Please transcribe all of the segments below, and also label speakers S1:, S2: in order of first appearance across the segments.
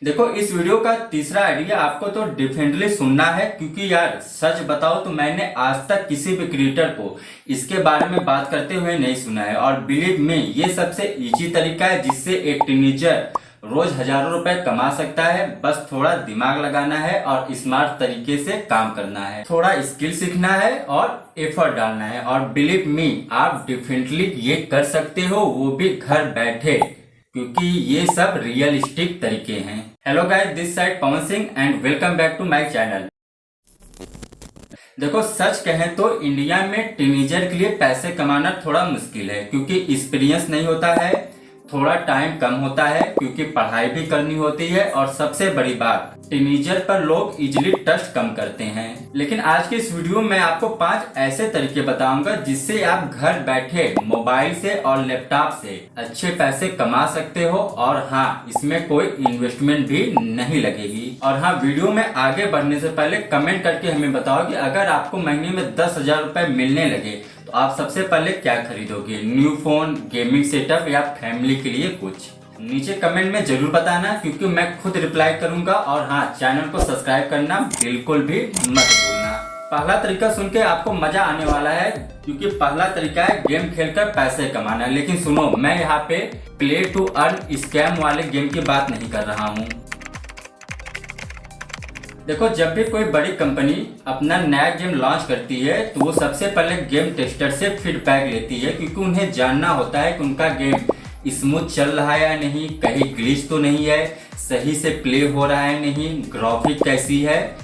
S1: देखो, इस वीडियो का तीसरा आइडिया आपको तो डेफिनेटली सुनना है, क्योंकि यार सच बताओ तो मैंने आज तक किसी भी क्रिएटर को इसके बारे में बात करते हुए नहीं सुना है। और बिलीव मी, ये सबसे इजी तरीका है जिससे एक टीनेजर रोज हजारों रुपए कमा सकता है। बस थोड़ा दिमाग लगाना है और स्मार्ट तरीके से काम करना है, थोड़ा स्किल सीखना है और एफर्ट डालना है। और बिलीव मी, आप डेफिनेटली ये कर सकते हो, वो भी घर बैठे, क्योंकि ये सब रियलिस्टिक तरीके हैं। Hello guys, this side Pawan Singh and welcome back to my channel. देखो, सच कहें तो इंडिया में टीनेजर के लिए पैसे कमाना थोड़ा मुश्किल है, क्योंकि एक्सपीरियंस नहीं होता है, थोड़ा टाइम कम होता है, क्योंकि पढ़ाई भी करनी होती है, और सबसे बड़ी बात, टीनेजर पर लोग इजिली ट्रस्ट कम करते हैं। लेकिन आज के इस वीडियो में आपको 5 ऐसे तरीके बताऊंगा जिससे आप घर बैठे मोबाइल से और लैपटॉप से अच्छे पैसे कमा सकते हो। और हाँ, इसमें कोई इन्वेस्टमेंट भी नहीं लगेगी। और हाँ, वीडियो में आगे बढ़ने से पहले कमेंट करके हमें बताओ कि अगर आपको महीने में 10,000 रुपए मिलने लगे तो आप सबसे पहले क्या खरीदोगे? न्यू फोन, गेमिंग सेटअप या फैमिली के लिए कुछ? नीचे कमेंट में जरूर बताना, क्योंकि मैं खुद रिप्लाई करूंगा। और हाँ, चैनल को सब्सक्राइब करना बिल्कुल भी मत भूलना। पहला तरीका सुन के आपको मजा आने वाला है, क्योंकि पहला तरीका है गेम खेलकर पैसे कमाना। लेकिन सुनो, मैं यहाँ पे प्ले टू अर्न स्कैम वाले गेम की बात नहीं कर रहा हूँ। देखो, जब भी कोई बड़ी कंपनी अपना नया गेम लॉन्च करती है तो वो सबसे पहले गेम टेस्टर से फीडबैक लेती है, क्योंकि उन्हें जानना होता है कि उनका गेम स्मूथ चल रहा है या नहीं, कहीं ग्लिच तो नहीं है, सही से प्ले हो रहा है नहीं, ग्राफिक कैसी है।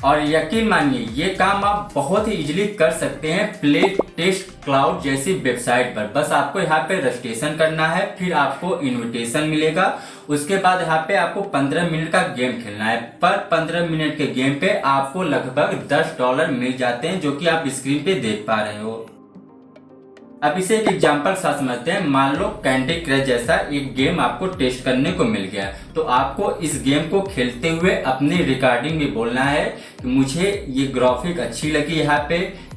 S1: और यकीन मानिए, ये काम आप बहुत ही इजीली कर सकते हैं प्ले टेस्ट क्लाउड जैसी वेबसाइट पर। बस आपको यहाँ पे रजिस्ट्रेशन करना है, फिर आपको इनविटेशन मिलेगा। उसके बाद यहाँ पे आपको 15 मिनट का गेम खेलना है। पर 15 मिनट के गेम पे आपको लगभग $10 मिल जाते हैं, जो कि आप स्क्रीन पे देख पा रहे हो। अब इसे एक एग्जांपल साथ समझते हैं। मान लो कैंडी क्रश जैसा एक गेम आपको टेस्ट करने को मिल गया, तो आपको इस गेम को खेलते हुए अपनी रिकॉर्डिंग में बोलना है कि मुझे ये ग्राफिक अच्छी लगी,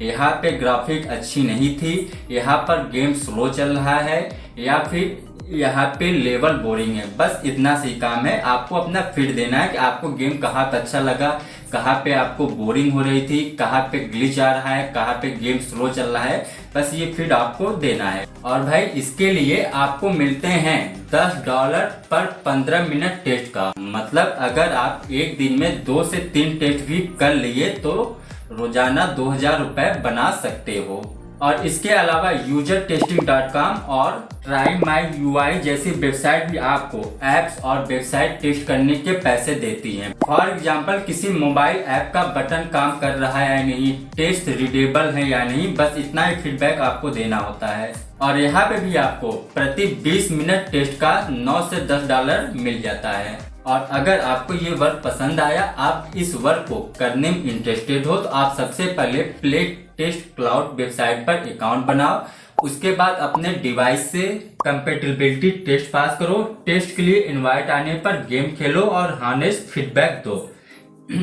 S1: यहाँ पे ग्राफिक अच्छी नहीं थी, यहाँ पर गेम स्लो चल रहा है, या फिर यहाँ पे लेवल बोरिंग है। बस इतना सी काम है, आपको अपना फीड देना है कि आपको गेम कहाँ पे अच्छा लगा, कहाँ पे आपको बोरिंग हो रही थी, कहाँ पे ग्लिच आ रहा है, कहाँ पे गेम स्लो चल रहा है। बस ये फीड आपको देना है। और भाई, इसके लिए आपको मिलते हैं $10 पर 15 मिनट टेस्ट का। मतलब अगर आप एक दिन में 2 से 3 टेस्ट भी कर लिए तो रोजाना 2,000 रुपए बना सकते हो। और इसके अलावा usertesting.com और ट्राई माई UI जैसी वेबसाइट भी आपको एप्स और वेबसाइट टेस्ट करने के पैसे देती हैं। फॉर एग्जांपल, किसी मोबाइल ऐप का बटन काम कर रहा है या नहीं, टेस्ट रीडेबल है या नहीं, बस इतना ही फीडबैक आपको देना होता है। और यहाँ पे भी आपको प्रति 20 मिनट टेस्ट का $9 से $10 मिल जाता है। और अगर आपको ये वर्क पसंद आया, आप इस वर्क को करने में इंटरेस्टेड हो, तो आप सबसे पहले प्ले टेस्ट क्लाउड वेबसाइट पर अकाउंट बनाओ। उसके बाद अपने डिवाइस से कंपेटिबिलिटी टेस्ट पास करो। टेस्ट के लिए इनवाइट आने पर गेम खेलो और हॉनेस्ट फीडबैक दो।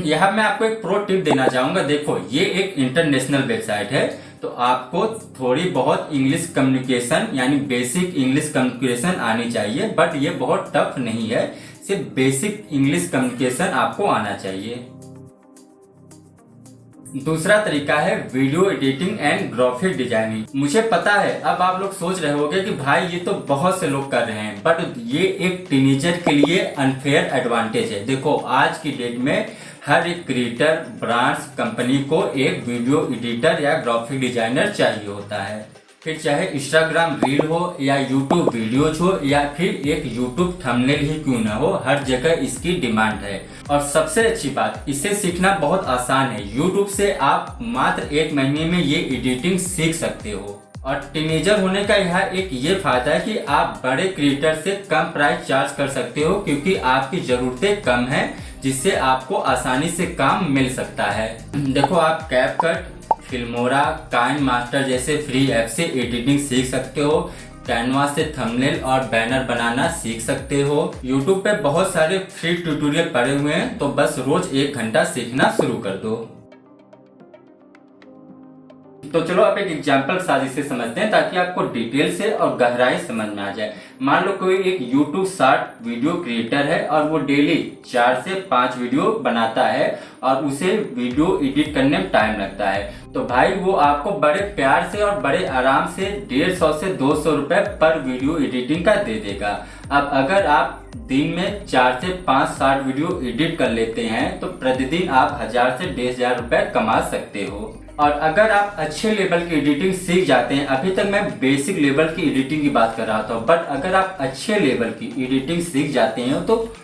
S1: यहाँ मैं आपको एक प्रो टिप देना चाहूंगा। देखो, ये एक इंटरनेशनल वेबसाइट है, तो आपको थोड़ी बहुत इंग्लिश कम्युनिकेशन यानी बेसिक इंग्लिश कम्युनिकेशन आनी चाहिए, बट ये बहुत टफ नहीं है। सिर्फ बेसिक इंग्लिश कम्युनिकेशन आपको आना चाहिए। दूसरा तरीका है video editing and graphic designing. मुझे पता है अब आप लोग सोच रहे होंगे कि भाई ये तो बहुत से लोग कर रहे हैं, बट ये एक टीनेजर के लिए अनफेयर एडवांटेज है। देखो, आज की डेट में हर एक क्रिएटर, ब्रांड्स, कंपनी को एक वीडियो एडिटर या ग्राफिक डिजाइनर चाहिए होता है। फिर चाहे इंस्टाग्राम रील हो या यूट्यूब वीडियोज हो या फिर एक यूट्यूब थंबनेल ही क्यों ना हो, हर जगह इसकी डिमांड है। और सबसे अच्छी बात, इसे सीखना बहुत आसान है। यूट्यूब से आप मात्र 1 महीने में ये एडिटिंग सीख सकते हो। और टीनेजर होने का यहाँ एक ये फायदा है कि आप बड़े क्रिएटर से कम प्राइस चार्ज कर सकते हो, क्योंकि आपकी जरूरतें कम है, जिससे आपको आसानी से काम मिल सकता है। देखो, आप कैपकट, फिल्मोरा, काइन मास्टर जैसे फ्री ऐप से एडिटिंग सीख सकते हो। कैनवा से थंबनेल और बैनर बनाना सीख सकते हो। यूट्यूब पे बहुत सारे फ्री ट्यूटोरियल पड़े हुए हैं, तो बस रोज 1 घंटा सीखना शुरू कर दो। तो चलो आप एक एग्जाम्पल साजिश से समझते हैं ताकि आपको डिटेल से और गहराई समझ में आ जाए। मान लो कोई एक YouTube शॉर्ट वीडियो क्रिएटर है और वो डेली 4 से 5 वीडियो बनाता है और उसे वीडियो एडिट करने में टाइम लगता है। तो भाई वो आपको बड़े प्यार से और बड़े आराम से 150 से 200 रुपए पर वीडियो एडिटिंग का दे देगा। अब अगर आप दिन में 4 से 5 शॉर्ट वीडियो एडिट कर लेते हैं तो प्रतिदिन आप 1000 से 1500 रुपए कमा सकते हो। और अगर आप अच्छे लेवल की एडिटिंग सीख जाते हैं, अभी तक मैं बेसिक लेवल की एडिटिंग की बात कर रहा था, बट अगर आप अच्छे लेवल की एडिटिंग सीख जाते हैं तो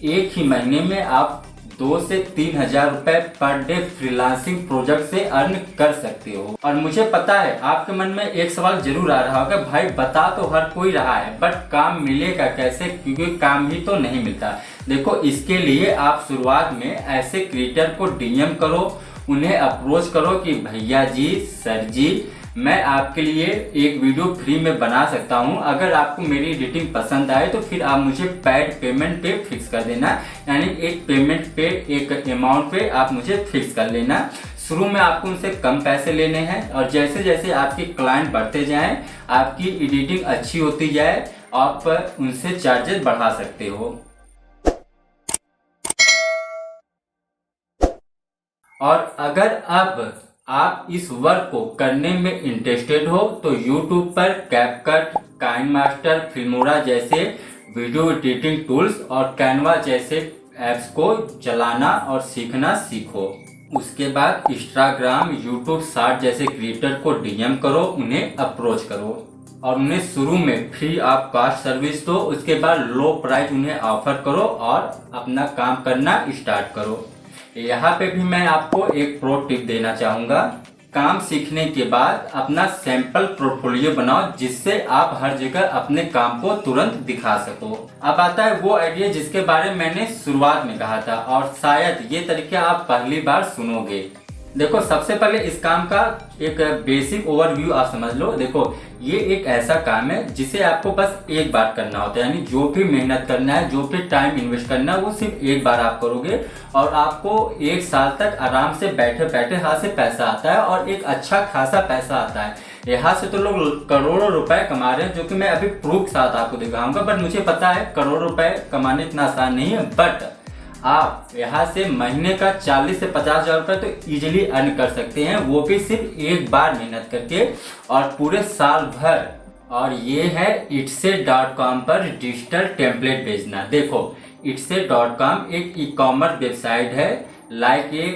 S1: एक ही महीने में आप 2 से 3 हजार रुपए पर डे फ्रीलांसिंग प्रोजेक्ट से अर्न कर सकते हो। और मुझे पता है आपके मन में एक सवाल जरूर आ रहा होगा, भाई बता तो हर कोई रहा है बट काम मिलेगा कैसे, क्योंकि काम ही तो नहीं मिलता। देखो इसके लिए आप शुरुआत में ऐसे क्रिएटर को डीएम करो, उन्हें अप्रोच करो कि भैया जी, सर जी, मैं आपके लिए एक वीडियो फ्री में बना सकता हूं। अगर आपको मेरी एडिटिंग पसंद आए तो फिर आप मुझे पैड पेमेंट पे फिक्स कर देना, यानी एक पेमेंट पे, एक अमाउंट पे आप मुझे फिक्स कर लेना। शुरू में आपको उनसे कम पैसे लेने हैं और जैसे जैसे आपके क्लाइंट बढ़ते जाएं, आपकी एडिटिंग अच्छी होती जाए, आप उनसे चार्जेस बढ़ा सकते हो। और अगर अब आप इस वर्क को करने में इंटरेस्टेड हो तो YouTube पर कैपकट, काइनमास्टर, फिल्मोरा जैसे वीडियो एडिटिंग टूल्स और कैनवा जैसे एप्स को चलाना और सीखना सीखो। उसके बाद इंस्टाग्राम, YouTube शॉर्ट जैसे क्रिएटर को डीएम करो, उन्हें अप्रोच करो और उन्हें शुरू में फ्री ऑफ कॉस्ट सर्विस दो। उसके बाद लो प्राइस उन्हें ऑफर करो और अपना काम करना स्टार्ट करो। यहाँ पे भी मैं आपको एक प्रो टिप देना चाहूंगा। काम सीखने के बाद अपना सैंपल पोर्टफोलियो बनाओ जिससे आप हर जगह अपने काम को तुरंत दिखा सको। अब आता है वो आइडिया जिसके बारे में मैंने शुरुआत में कहा था और शायद ये तरीका आप पहली बार सुनोगे। देखो सबसे पहले इस काम का एक बेसिक ओवरव्यू आप समझ लो। देखो ये एक ऐसा काम है जिसे आपको बस एक बार करना होता है, यानी जो भी मेहनत करना है, जो भी टाइम इन्वेस्ट करना है वो सिर्फ एक बार आप करोगे और आपको 1 साल तक आराम से बैठे बैठे हाथ से पैसा आता है और एक अच्छा खासा पैसा आता है। यहाँ से तो लोग करोड़ों रुपए कमा रहे हैं, जो कि मैं अभी प्रूफ के साथ आपको दिखाऊंगा। बट मुझे पता है करोड़ों रुपए कमाने इतना आसान नहीं है, बट आप यहाँ से महीने का 40 से 50 हजार रुपए तो इजीली अर्न कर सकते हैं, वो भी सिर्फ एक बार मेहनत करके और पूरे साल भर। और ये है itse.com पर डिजिटल टेम्पलेट भेजना। देखो itse.com एक ई-कॉमर्स वेबसाइट है, लाइक ये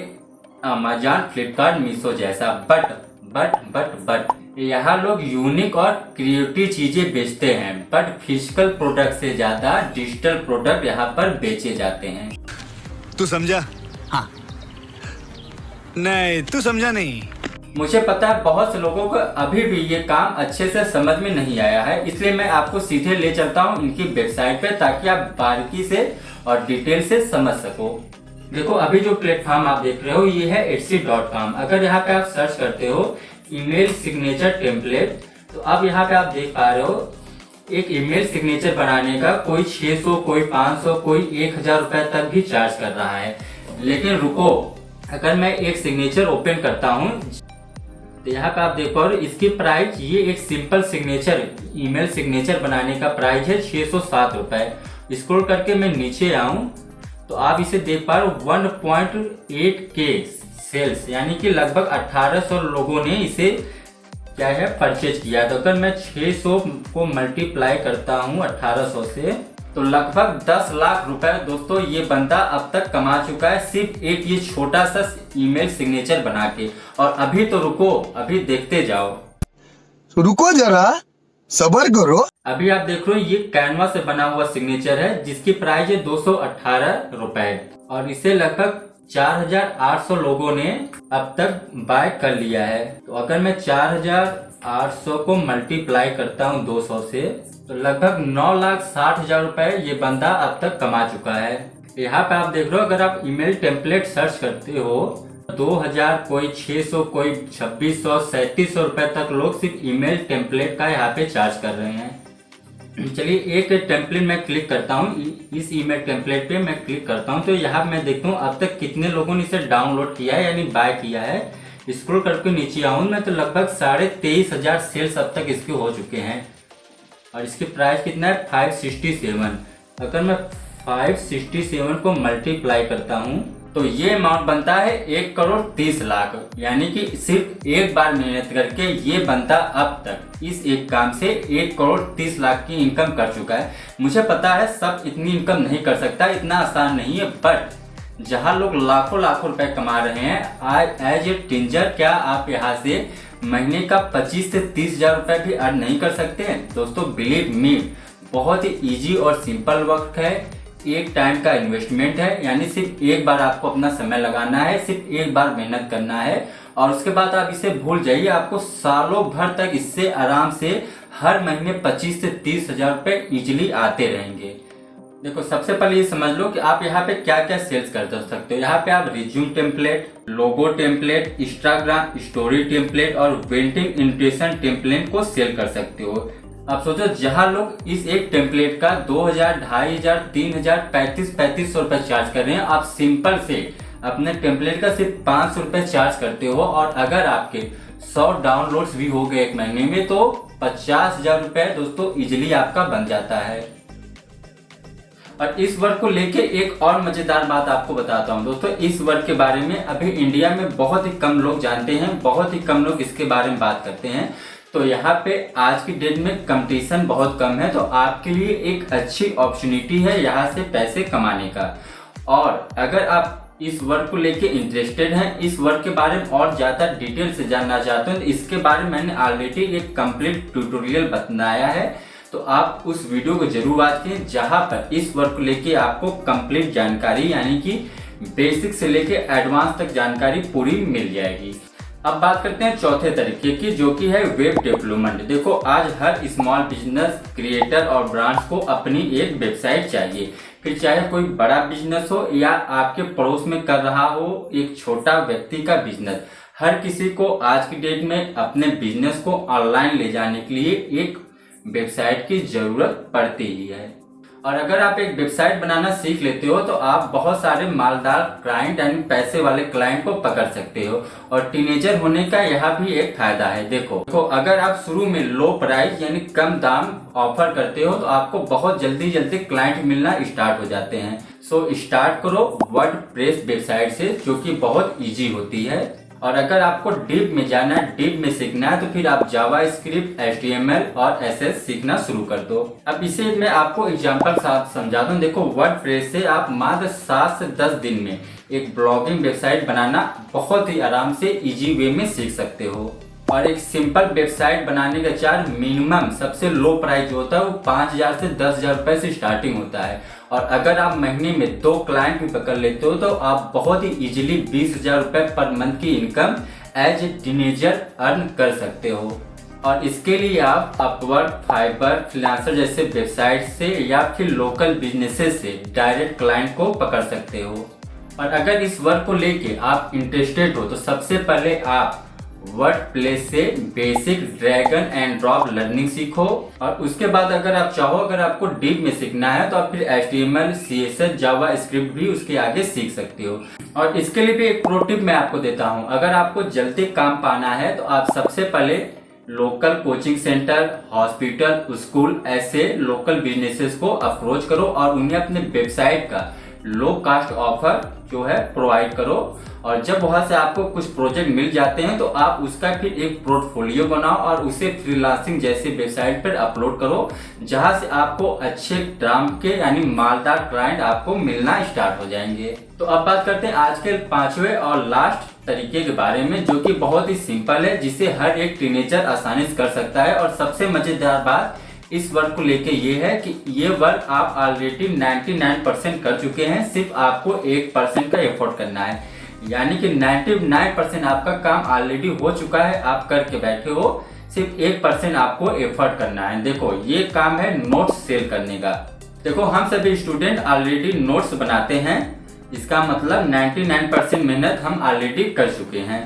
S1: अमेजॉन, फ्लिपकार्ट, मीशो जैसा। बट यहाँ लोग यूनिक और क्रिएटिव चीजें बेचते हैं, बट फिजिकल प्रोडक्ट से ज्यादा डिजिटल प्रोडक्ट यहाँ पर बेचे जाते हैं।
S2: तू समझा? हाँ। नहीं, तू समझा नहीं।
S1: मुझे पता है बहुत से लोगों को अभी भी ये काम अच्छे से समझ में नहीं आया है, इसलिए मैं आपको सीधे ले चलता हूँ इनकी वेबसाइट पे ताकि आप बारीकी से और डिटेल से समझ सको। देखो अभी जो प्लेटफॉर्म आप देख रहे हो ये है itse.com। अगर यहाँ पे आप सर्च करते हो ईमेल सिग्नेचर टेम्पलेट, तो अब यहाँ पे आप देख पा रहे हो एक ईमेल सिग्नेचर बनाने का कोई 600, कोई 500, कोई 1000 रुपए तक भी चार्ज कर रहा है। लेकिन रुको, अगर मैं एक सिग्नेचर ओपन करता हूँ तो यहाँ पे आप देखो और इसकी प्राइस, ये एक सिंपल सिग्नेचर, ईमेल सिग्नेचर बनाने का प्राइस है 607 रुपए। स्क्रॉल करके मैं नीचे आऊं तो आप इसे देख पा रहे हो 1.8K सेल्स, यानी कि लगभग 1800 लोगों ने इसे क्या है परचेज किया। तो अगर मैं 600 को मल्टीप्लाई करता हूँ 1800 से तो लगभग 10 लाख रुपए दोस्तों ये बंदा अब तक कमा चुका है, सिर्फ एक ये छोटा सा ईमेल सिग्नेचर बना के। और अभी तो रुको, अभी देखते जाओ,
S2: रुको जरा, सब्र करो।
S1: अभी आप देख रहे हो ये कैनवा से बना हुआ सिग्नेचर है जिसकी प्राइस है 218 रुपए और इसे लगभग 4800 लोगों ने अब तक बाय कर लिया है। तो अगर मैं 4800 को मल्टीप्लाई करता हूँ 200 से तो लगभग 9,60,000 रुपए ये बंदा अब तक कमा चुका है। यहाँ पे आप देख रहे हो, अगर आप ईमेल टेम्पलेट सर्च करते हो 2000, कोई 600, कोई 2600, 3700 रुपए तक लोग सिर्फ ईमेल टेम्पलेट का यहाँ पे चार्ज कर रहे हैं। चलिए एक टेम्पलेट मैं क्लिक करता हूँ, इस ईमेल टेम्पलेट पे मैं क्लिक करता हूँ तो यहाँ मैं देखता हूँ अब तक कितने लोगों ने इसे डाउनलोड किया है यानी बाय किया है। स्क्रॉल करके नीचे आऊँ मैं तो लगभग 23,500 सेल्स अब तक इसके हो चुके हैं। और इसकी प्राइस कितना है 567। अगर मैं 567 को मल्टीप्लाई करता हूँ तो ये अमाउंट बनता है 1,30,00,000। यानी कि सिर्फ एक बार मेहनत करके ये बंदा अब तक इस एक काम से 1,30,00,000 की इनकम कर चुका है। मुझे पता है सब इतनी इनकम नहीं कर सकता, इतना आसान नहीं है, बट जहाँ लोग लाखों लाखों रुपए कमा रहे हैं एज ए टीनेजर, क्या आप यहाँ से महीने का 25 से 30,000 रुपए भी अर्न नहीं कर सकते हैं? दोस्तों बिलीव मी, बहुत ही इजी और सिंपल वर्क है, एक टाइम का इन्वेस्टमेंट है। यानी सिर्फ एक बार आपको अपना समय लगाना है, सिर्फ एक बार मेहनत करना है और उसके बाद आप इसे भूल जाइए। आपको सालों भर तक इससे आराम से हर महीने 25 से 30,000 रुपए इजिली आते रहेंगे। देखो सबसे पहले ये समझ लो कि आप यहाँ पे क्या क्या सेल्स कर सकते हो। यहाँ पे आप रिज्यूम टेम्पलेट, लोगो टेम्पलेट, इंस्टाग्राम स्टोरी टेम्पलेट और वेंडिंग इन्विटेशन टेम्पलेट को सेल कर सकते हो। आप सोचो जहाँ लोग इस एक टेम्पलेट का 2,000, 2,500, 3,000, 3500 रुपए चार्ज कर रहे हैं, आप सिंपल से अपने टेम्पलेट का सिर्फ 500 रुपए चार्ज करते हो और अगर आपके 100 डाउनलोड्स भी हो गए एक महीने में तो 50,000 रुपए दोस्तों इजिली आपका बन जाता है। और इस वर्क को लेके एक और मजेदार बात आपको बताता हूँ दोस्तों। इस वर्क के बारे में अभी इंडिया में बहुत ही कम लोग जानते हैं, बहुत ही कम लोग इसके बारे में बात करते हैं। तो यहाँ पे आज की डेट में कंपटीशन बहुत कम है, तो आपके लिए एक अच्छी अपॉर्चुनिटी है यहाँ से पैसे कमाने का। और अगर आप इस वर्क को लेके इंटरेस्टेड हैं, इस वर्क के बारे में और ज्यादा डिटेल से जानना चाहते हैं, तो इसके बारे में मैंने ऑलरेडी एक कंप्लीट ट्यूटोरियल बताया है, तो आप उस वीडियो को जरूर वॉच कीजिए जहां पर इस वर्क को लेके आपको कंप्लीट जानकारी यानी कि बेसिक से लेके एडवांस तक जानकारी पूरी मिल जाएगी। अब बात करते हैं चौथे तरीके की, जो कि है वेब डेवलपमेंट। देखो आज हर स्मॉल बिजनेस क्रिएटर और ब्रांड्स को अपनी एक वेबसाइट चाहिए, फिर चाहे कोई बड़ा बिजनेस हो या आपके पड़ोस में कर रहा हो एक छोटा व्यक्ति का बिजनेस। हर किसी को आज की डेट में अपने बिजनेस को ऑनलाइन ले जाने के लिए एक वेबसाइट की जरूरत पड़ती ही है। और अगर आप एक वेबसाइट बनाना सीख लेते हो तो आप बहुत सारे मालदार क्लाइंट यानी पैसे वाले क्लाइंट को पकड़ सकते हो। और टीनेजर होने का यहाँ भी एक फायदा है। देखो अगर आप शुरू में लो प्राइस यानी कम दाम ऑफर करते हो तो आपको बहुत जल्दी क्लाइंट मिलना स्टार्ट हो जाते हैं। सो स्टार्ट करो वर्डप्रेस वेबसाइट से, जो कि बहुत ईजी होती है। और अगर आपको डीप में जाना है, डीप में सीखना है, तो फिर आप जावा स्क्रिप्ट, HTML और SS सीखना शुरू कर दो। अब इसे मैं आपको एग्जांपल साथ समझा दूं। देखो वर्डप्रेस से आप मात्र 7 से 10 दिन में एक ब्लॉगिंग वेबसाइट बनाना बहुत ही आराम से इजी वे में सीख सकते हो। और एक सिंपल वेबसाइट बनाने का चार्ज मिनिमम सबसे लो प्राइस जो होता है वो 5,000 से 10,000 रुपए से स्टार्टिंग होता है। और अगर आप महीने में 2 क्लाइंट भी पकड़ लेते हो तो आप बहुत ही इजीली 20,000 रुपए पर मंथ की income as a teenager earn कर सकते हो। और इसके लिए आप अपवर्क, फाइबर, फ्रीलांसर जैसे वेबसाइट से या फिर लोकल बिजनेसेस से डायरेक्ट क्लाइंट को पकड़ सकते हो। और अगर इस वर्क को लेके आप इंटरेस्टेड हो तो सबसे पहले आप वर्डप्रेस से basic drag and drop learning सीखो। और उसके बाद अगर आप चाहो, अगर आपको डीप में सीखना है तो आप फिर HTML, CSS, जावा स्क्रिप्ट भी उसके आगे सीख सकते हो। और इसके लिए भी एक प्रो टिप मैं आपको देता हूँ। अगर आपको जल्दी काम पाना है तो आप सबसे पहले local coaching centre, hospital, school ऐसे लोकल बिजनेसेस को अप्रोच करो और उन्हें अपने वेबसाइट का लो कास्ट ऑफर जो है प्रोवाइड करो। और जब वहां से आपको कुछ प्रोजेक्ट मिल जाते हैं तो आप उसका फिर एक पोर्टफोलियो बनाओ और उसे फ्रीलांसिंग जैसे वेबसाइट पर अपलोड करो, जहां से आपको अच्छे दाम के यानी मालदार क्लाइंट आपको मिलना स्टार्ट हो जाएंगे। तो अब बात करते हैं आज के 5वें और लास्ट तरीके के बारे में, जो कि बहुत ही सिंपल है, जिसे हर एक टीनेजर आसानी से कर सकता है। और सबसे मजेदार बात इस वर्क को लेके ये है कि ये वर्क आप ऑलरेडी 99% कर चुके हैं, सिर्फ आपको 1% का एफर्ट करना है। यानी कि 99% आपका काम ऑलरेडी हो चुका है, आप करके बैठे हो, सिर्फ 1% आपको एफर्ट करना है। देखो ये काम है नोट्स सेल करने का। देखो हम सभी स्टूडेंट ऑलरेडी नोट्स बनाते हैं, इसका मतलब 99% मेहनत हम ऑलरेडी कर चुके हैं।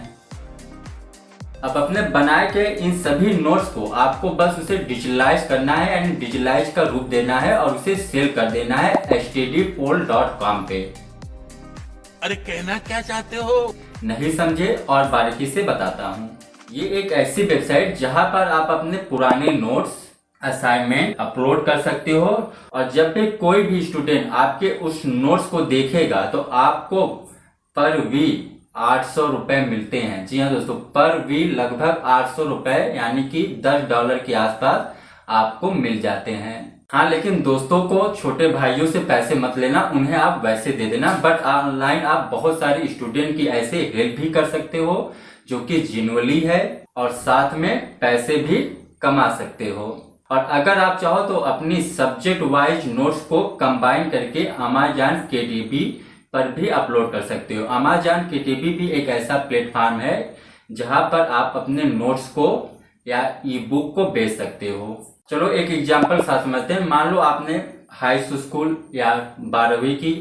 S1: अब अपने बनाए के इन सभी नोट्स को आपको बस उसे डिजिटलाइज करना है यानी डिजिटलाइज का रूप देना है और उसे सेल कर देना है stdpoll.com पे।
S3: अरे कहना क्या चाहते हो?
S1: नहीं समझे और बारीकी से बताता हूँ। ये एक ऐसी वेबसाइट जहाँ पर आप अपने पुराने नोट्स, असाइनमेंट अपलोड कर सकते हो और जब भी कोई भी स्टूडेंट आपके उस नोट्स को देखेगा तो आपको पर वीक 800 रुपए मिलते हैं। जी हाँ दोस्तों, पर वीक लगभग 800 रुपए यानी कि $10 के आसपास आपको मिल जाते हैं। हाँ, लेकिन दोस्तों को, छोटे भाइयों से पैसे मत लेना, उन्हें आप वैसे दे देना। बट ऑनलाइन आप बहुत सारे स्टूडेंट की ऐसे हेल्प भी कर सकते हो जो कि जेन्युइनली है और साथ में पैसे भी कमा सकते हो। और अगर आप चाहो तो अपनी सब्जेक्ट वाइज नोट्स को कंबाइन करके अमेज़न KDP पर भी अपलोड कर सकते हो। अमेज़न KDP भी एक ऐसा प्लेटफॉर्म है जहां पर आप अपने नोट्स को या ई बुक को बेच सकते हो। चलो एक एग्जांपल साथ समझते हैं। मान लो आपने हाई स्कूल या 12वीं की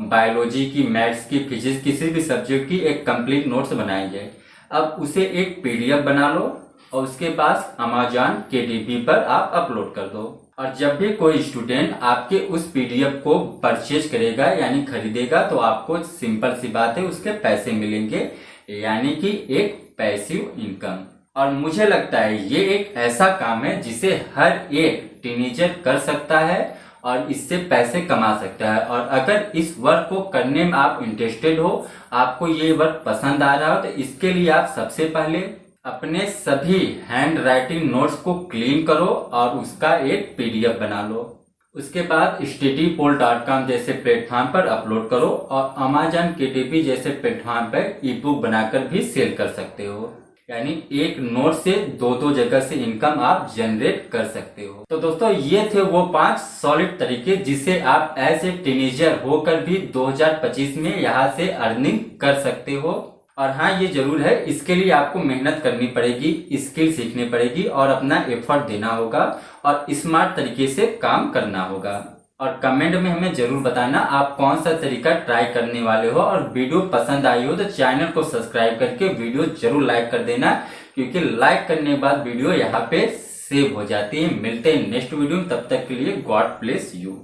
S1: बायोलॉजी की, मैथ्स की, फिजिक्स, किसी भी सब्जेक्ट की एक कंप्लीट नोट्स बनाई है। अब उसे एक PDF बना लो और उसके पास अमेज़न KDP पर आप अपलोड कर दो। और जब भी कोई स्टूडेंट आपके उस PDF को परचेज करेगा यानी खरीदेगा तो आपको सिंपल सी बात है, उसके पैसे मिलेंगे, यानी कि एक पैसिव इनकम। और मुझे लगता है ये एक ऐसा काम है जिसे हर एक टीनेजर कर सकता है और इससे पैसे कमा सकता है। और अगर इस वर्क को करने में आप इंटरेस्टेड हो, आपको ये वर्क पसंद आ रहा हो, तो इसके लिए आप सबसे पहले अपने सभी हैंड राइटिंग नोट्स को क्लीन करो और उसका एक PDF बना लो। उसके बाद studypoll.com जैसे प्लेटफॉर्म पर अपलोड करो और अमेज़न KDP जैसे प्लेटफॉर्म पर ई बुक बनाकर भी सेल कर सकते हो। यानी एक नोट से दो जगह से इनकम आप जनरेट कर सकते हो। तो दोस्तों, ये थे वो 5 सॉलिड तरीके जिसे आप एज ए टीनेजर होकर भी 2025 में यहाँ से अर्निंग कर सकते हो। और हाँ, ये जरूर है, इसके लिए आपको मेहनत करनी पड़ेगी, स्किल सीखनी पड़ेगी और अपना एफर्ट देना होगा और स्मार्ट तरीके से काम करना होगा। और कमेंट में हमें जरूर बताना आप कौन सा तरीका ट्राई करने वाले हो। और वीडियो पसंद आई हो तो चैनल को सब्सक्राइब करके वीडियो जरूर लाइक कर देना, क्योंकि लाइक करने के बाद वीडियो यहाँ पे सेव हो जाती है। मिलते हैं नेक्स्ट वीडियो में, तब तक के लिए गॉड ब्लेस यू।